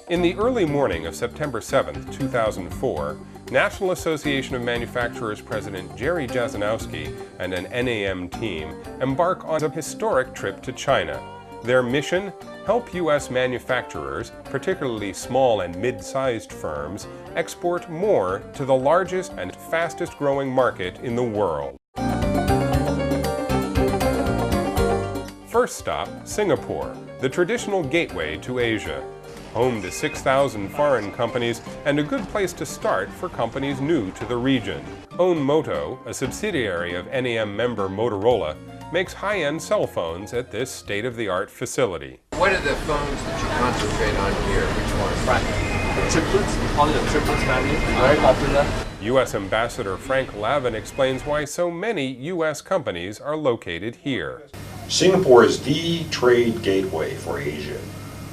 In the early morning of September 7, 2004, National Association of Manufacturers President Jerry Jasanowski and an NAM team embark on a historic trip to China. Their mission? Help U.S. manufacturers, particularly small and mid-sized firms, export more to the largest and fastest-growing market in the world. First stop, Singapore, the traditional gateway to Asia. Home to 6,000 foreign companies and a good place to start for companies new to the region. Onmoto, a subsidiary of NAM member Motorola, makes high-end cell phones at this state-of-the-art facility. What are the phones that you concentrate on here? Which ones? Triplets, we call it a triplets family, very popular. U.S. Ambassador Frank Lavin explains why so many U.S. companies are located here. Singapore is the trade gateway for Asia.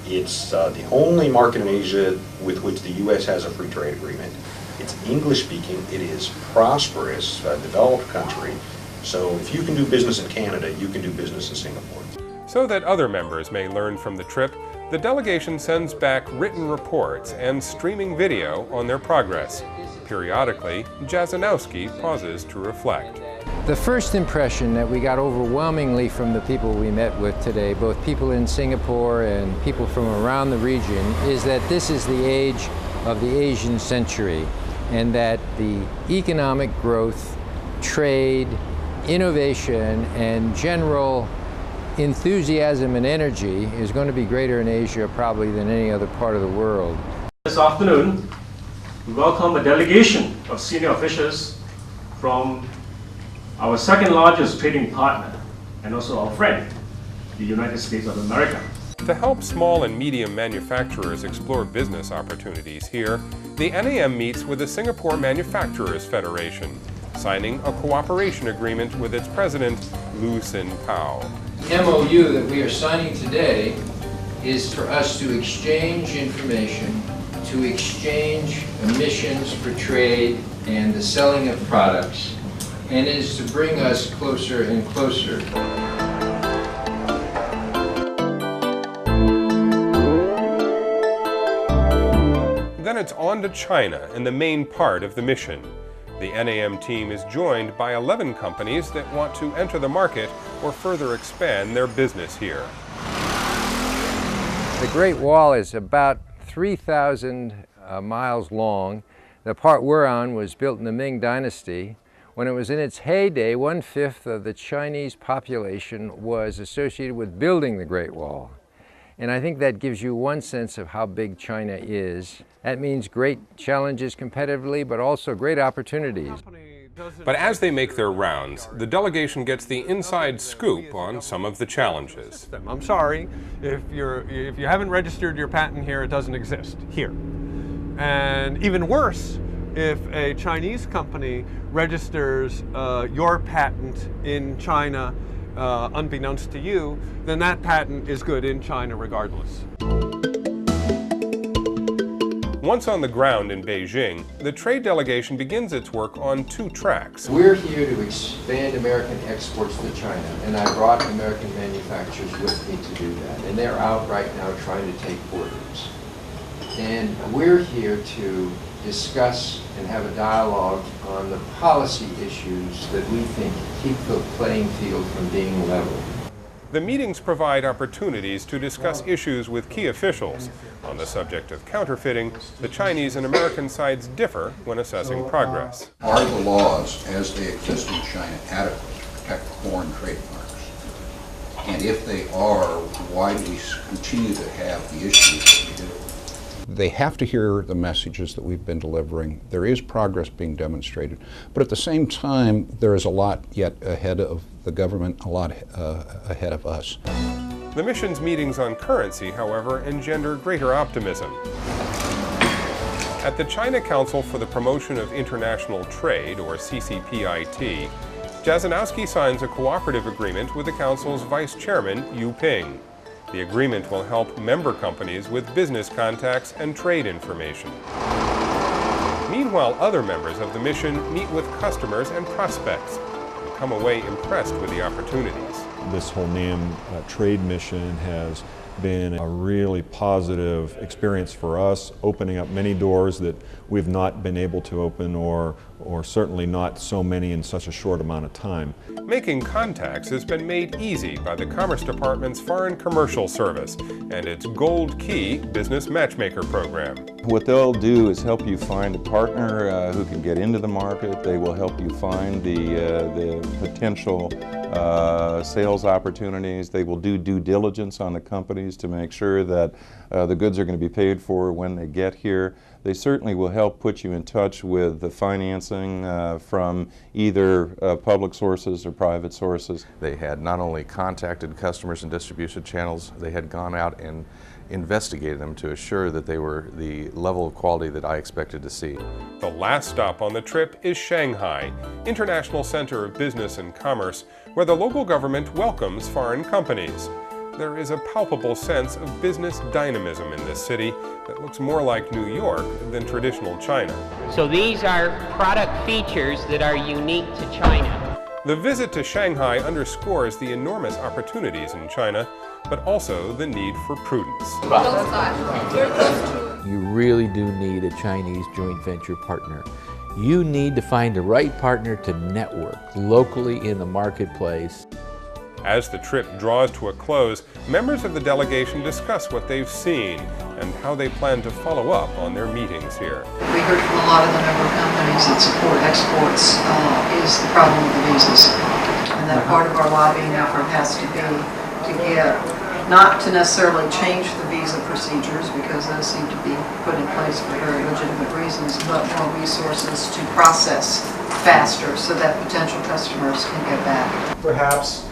It's the only market in Asia with which the U.S. has a free trade agreement. It's English-speaking, it is prosperous, developed country. So if you can do business in Canada, you can do business in Singapore. So that other members may learn from the trip, the delegation sends back written reports and streaming video on their progress. Periodically, Jasanowski pauses to reflect. The first impression that we got overwhelmingly from the people we met with today, both people in Singapore and people from around the region, is that this is the age of the Asian century, and that the economic growth, trade, innovation, and general enthusiasm and energy is going to be greater in Asia probably than any other part of the world. This afternoon, we welcome a delegation of senior officials from our second largest trading partner and also our friend, the United States of America. To help small and medium manufacturers explore business opportunities here, the NAM meets with the Singapore Manufacturers Federation, signing a cooperation agreement with its president, Lu Sin Pao. The MOU that we are signing today is for us to exchange information, to exchange emissions for trade and the selling of products, and is to bring us closer and closer. Then it's on to China and the main part of the mission. The NAM team is joined by 11 companies that want to enter the market or further expand their business here. The Great Wall is about 3,000 miles long. The part we're on was built in the Ming Dynasty. When it was in its heyday, 1/5 of the Chinese population was associated with building the Great Wall. And I think that gives you one sense of how big China is. That means great challenges competitively, but also great opportunities. But as they make their rounds, the delegation gets the inside scoop on some of the challenges. I'm sorry, if you haven't registered your patent here, it doesn't exist here. And even worse, if a Chinese company registers your patent in China, unbeknownst to you, then that patent is good in China regardless. Once on the ground in Beijing, the trade delegation begins its work on 2 tracks. We're here to expand American exports to China, and I brought American manufacturers with me to do that. And they're out right now trying to take orders. And we're here to discuss and have a dialogue on the policy issues that we think keep the playing field from being level. The meetings provide opportunities to discuss issues with key officials. On the subject of counterfeiting, the Chinese and American sides differ when assessing progress. Are the laws as they exist in China adequate to protect foreign trademarks? And if they are, why do we continue to have the issues that we do? They have to hear the messages that we've been delivering. There is progress being demonstrated, but at the same time, there is a lot yet ahead of the government, a lot ahead of us. The mission's meetings on currency, however, engender greater optimism. At the China Council for the Promotion of International Trade, or CCPIT, Jasanowski signs a cooperative agreement with the Council's Vice Chairman, Yu Ping. The agreement will help member companies with business contacts and trade information. Meanwhile, other members of the mission meet with customers and prospects and come away impressed with the opportunities. This whole NAM trade mission has been a really positive experience for us, opening up many doors that we've not been able to open, or certainly not so many in such a short amount of time. Making contacts has been made easy by the Commerce Department's Foreign Commercial Service and its Gold Key Business Matchmaker program. What they'll do is help you find a partner who can get into the market. They will help you find the potential sales opportunities. They will do due diligence on the companies to make sure that the goods are going to be paid for when they get here. They certainly will help put you in touch with the financing from either public sources or private sources. They had not only contacted customers and distribution channels, they had gone out and investigated them to assure that they were the level of quality that I expected to see. The last stop on the trip is Shanghai, International Center of Business and Commerce, where the local government welcomes foreign companies. There is a palpable sense of business dynamism in this city that looks more like New York than traditional China. So these are product features that are unique to China. The visit to Shanghai underscores the enormous opportunities in China, but also the need for prudence. You really do need a Chinese joint venture partner. You need to find the right partner to network locally in the marketplace. As the trip draws to a close, members of the delegation discuss what they've seen and how they plan to follow up on their meetings here. We heard from a lot of the member companies that support exports is the problem with the visas. And that part of our lobbying effort has to be to get, not to necessarily change the visa procedures, because those seem to be put in place for very legitimate reasons, but more resources to process faster so that potential customers can get back. Perhaps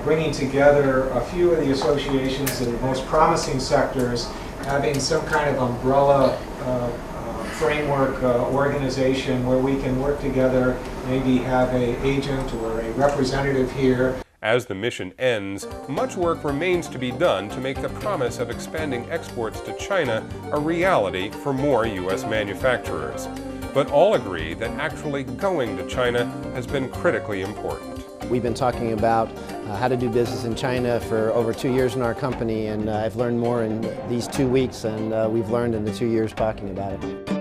bringing together a few of the associations in the most promising sectors, having some kind of umbrella framework organization where we can work together, maybe have an agent or a representative here. As the mission ends, much work remains to be done to make the promise of expanding exports to China a reality for more U.S. manufacturers. But all agree that actually going to China has been critically important. We've been talking about how to do business in China for over 2 years in our company, and I've learned more in these 2 weeks than we've learned in the 2 years talking about it.